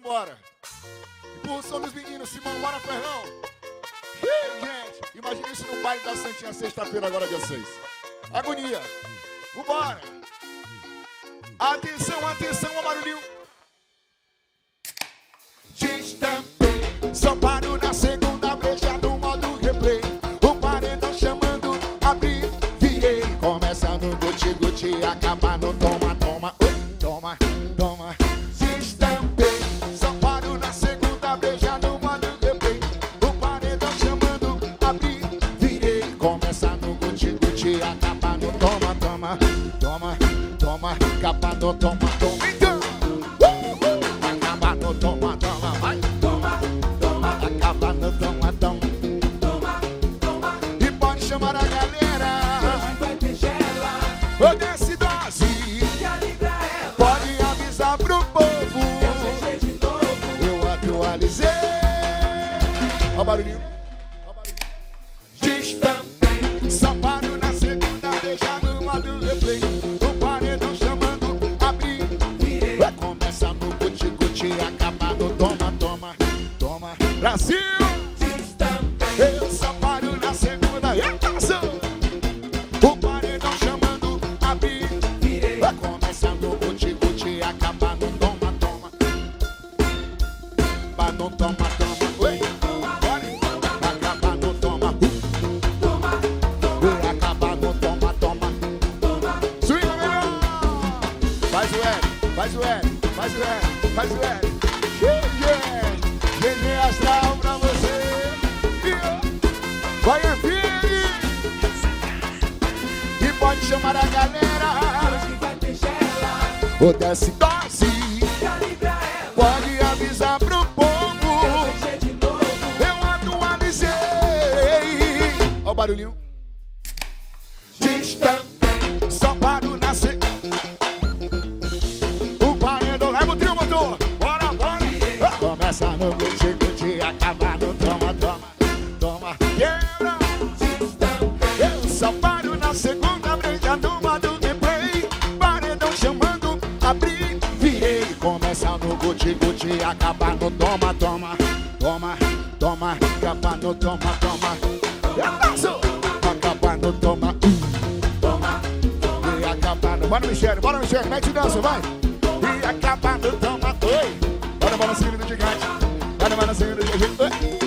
vambora. Empurra o som dos meninos, Simão, bora, Fernão. Gente, imagina isso no baile da Santinha, sexta-feira, agora dia 6. Agonia. Vambora. Atenção, atenção, ó barulhinho. Destampei, só paro na segunda brecha do modo replay. O paredão chamando, abri, virei. Começa no guti-guti, acaba no toma-toma. Toma, toma. Destampei, só paro na segunda brecha do modo replay. O paredão chamando, abri, virei. Começa no guti-guti, acaba no toma-toma. Toma, toma, acaba no toma-toma. Então, acaba no toma-toma. Vai, toma, toma, acaba no toma-toma. Toma, toma. E pode chamar a galera. Hoje vai ter gela. Ô, desce dose. Já liga ela. Pode avisar pro povo. Eu fechei de novo. Eu atualizei. Ó o barulhinho. Ó o barulhinho. Destampei. Só paro na segunda, deixa no modo replay. O paredão chamando, abri, Virei. vai começar no guti-guti, acaba no toma-toma. Toma, Brasil! Destampei. Eu só paro na segunda e atenção! O paredão chamando, abri, Virei. vai começar no guti-guti, acaba no toma-toma. Vai no toma-toma. Oi, bora! Acaba no toma. Toma, toma, Vai acabar no toma-toma. toma. Swinga melhor! Faz o L, faz o L, faz o L, faz o L. Yeah! GG Astral pra você! Yeah. Vai, filho! E pode chamar a galera! Hoje vai ter gela. Ô, desce dose! Já liga ela. Pode avisar pro povo! Eu fechei de novo. Eu atualizei! Ó o barulhinho! Destampei, só paro na segunda. O paredão leva o trio, motor. Bora, bora. Começa no guti-guti, acaba no toma-toma. Toma, quebra. Eu só paro na segunda brecha do modo replay. Paredão chamando, abri, virei. Começa no guti-guti, acaba no toma-toma. Toma, toma, acaba no toma-toma. Acaba no toma. Toma, toma. E acabando, bora Michele, mete dança, vai. E acabando, toma, oi. Bora, balancinho do gigante. Bora, balancinho do gigante.